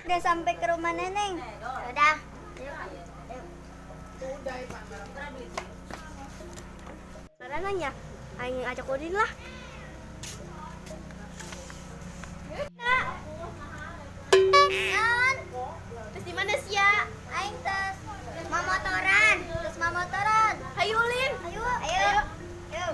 Udah sampai ke rumah Neneng. Udah. Karena nanya, aing ajak Udin lah. Naon? Terus di mana sih ya? Aing tes mamotoran. Terus mamotoran. Hayu Ulin. Ayo. Ayo. Ayo.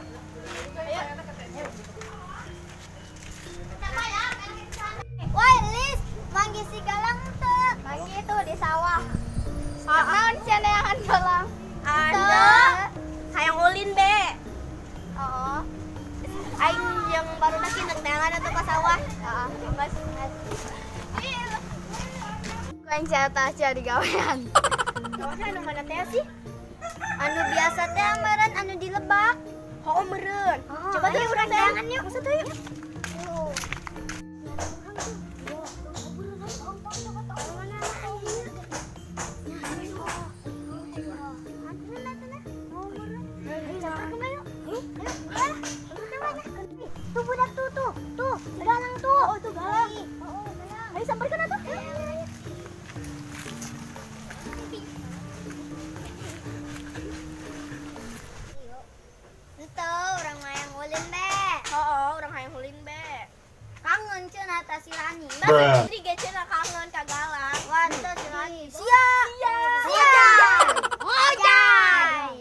Woi, Lis, manggi si galang teu. Manggi tuh di sawah. Naon sia neangan galang? Anda hayang Ulin be. Oh. Aing yang baru lagi neangan atau ke sawah. Heeh. Mas. Kain cerita aja di gawean. Kawasan anu mana teh sih? Anu biasa teh meureun anu di lebak. Oh meureun. Oh, Coba ayo teh urang urang neangan yuk. Masa teh yuk. Tuh budak tuh, galang tuh. Oh tuh galang. Ayo sampaikan atuh. Itu orang hayang ulin be. Oh, orang hayang Ulin be. Kangen cenah tah si Rani. Tapi Putri ge cenah kangen ka galang. Wan teh si Rani. Sia. Ojai.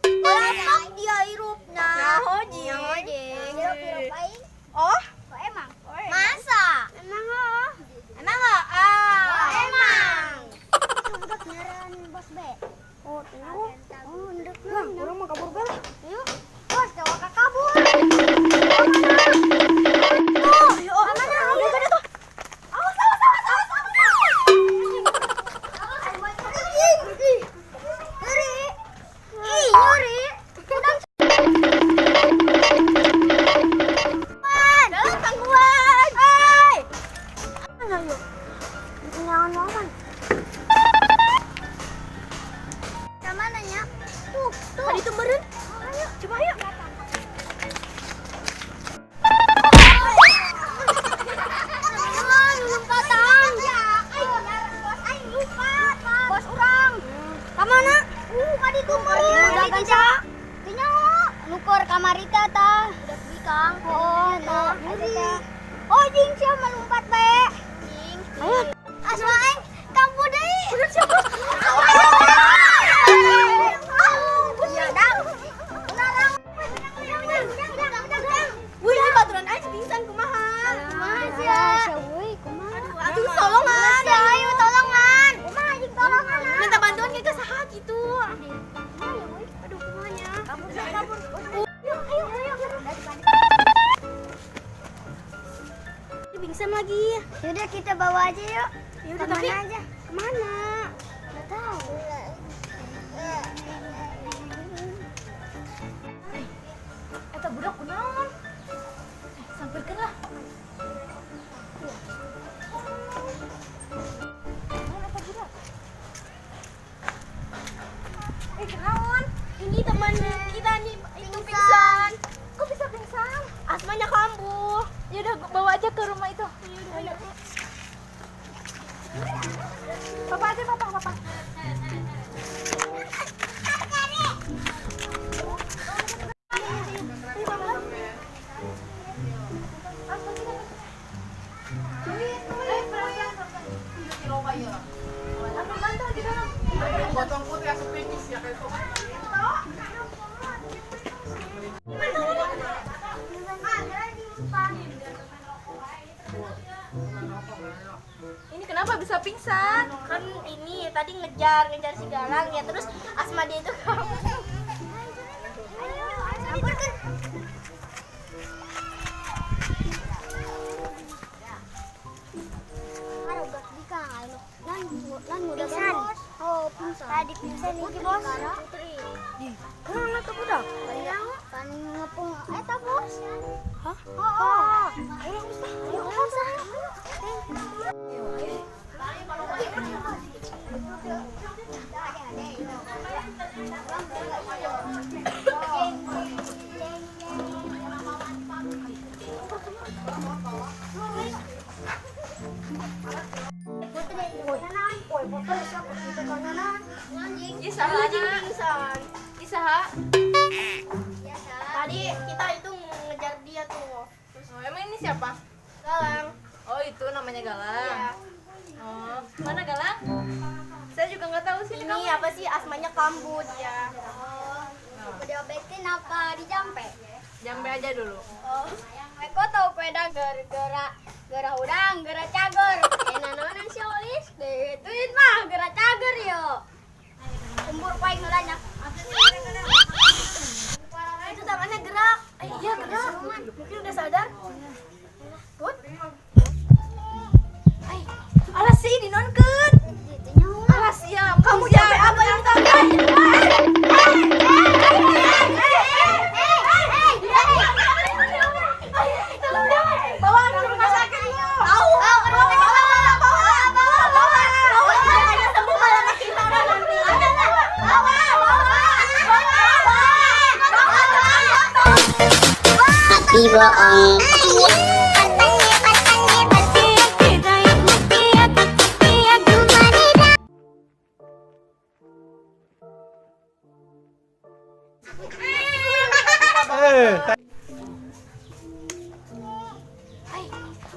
Kelompok dia hirupna. Nyahoji. Hirup aing. Oh, Kok emang? masa? Emang oh. Emang enggak? Ah, Emang. Budak ngaran bos be. Oh, tuh. Oh, ndek Lah, orang mau kabur bel. Yuk. Bos, coba ka kabur. Oh, ayo. Mana? Udah gede tuh. Awas. Nyuri. Ih, nyuri. Dalam tangguhan. Hai. Mana yuk? Nyawan momen. Sama nanya. Tuh. Tadi tuh meureun. Ayo. Coba ayo. Bos urang. Kamana? Kadi kumur. Udah ganca. Nya nukur kamari teh tah. Udah di Kang. Oh, tah. Oh, jing sia melumpat be. Jing. Ayo. Asma aing kamu deui. Udah siapa? Ya, dang. Unarang. Wih, ini baturan aing pingsan kumaha? Kumaha sia? Kumaha? Aduh, tolongan. Ayo tolongan. Kumaha jing tolongan? Minta bantuan ke saha gitu. Aduh, kumanya. Kabur. Ayo. Ini pingsan lagi. Yaudah kita bawa aja yuk. Yaudah, Kemana tapi aja? kemana? Nggak tahu. Eta budak kunaon? Sampeurkeun lah. Eta budak. Kenaon? Ini teman kita nih itu pingsan. Kok bisa pingsan? Asmanya kambuh. Ya udah bawa aja ke rumah itu. Ayo. Papa aja, papa. Potong putih asup pipis ya kayak itu. Ini kenapa bisa pingsan? Kan ini tadi ngejar si Galang ya, terus Asma dia itu Pingsan. Oh, pingsan. Tadi pingsan iki, Bos. Kenapa tuh budak? Kan ngepung eta, Bos. Hah? Oh. Ayo, Ayo, usah. Isaha pingsan. Isaha. Biasa. Tadi kita itu ngejar dia tuh. Oh, emang ini siapa? Galang. Oh, itu namanya Galang. Iya. Oh, mana Galang? Saya juga nggak tahu sih. Ini apa sih asmanya Kambu dia. Oh, diobetin apa dijampe? Jambe aja dulu. Oh, eko tau peda gara udang, gara cager. Nanaonan si Olis, dituin mah gara cager yo. Kumpur paling ngelanya. Itu tangannya gerak. Iya gerak. Mungkin udah sadar. Put. Alas sih dinonkeun. Alas ya. Kamu jambe apa yang tangan? Bawa ke rumah sakit lu. Tahu. Hati bohong.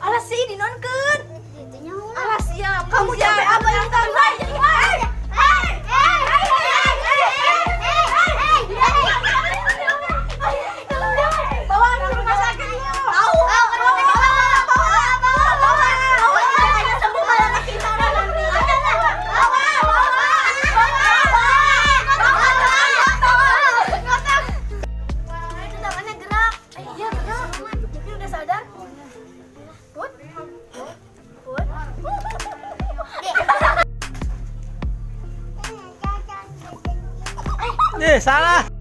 Alas sih dinonkeun. Alas ya. Kamu jambe apa yang tangan? Bawa ke rumah sakit lu. Tahu. Sembuh malah kita nanti. Itu tangannya gerak. Iya gerak. Mungkin udah sadar. Put. Put. Salah.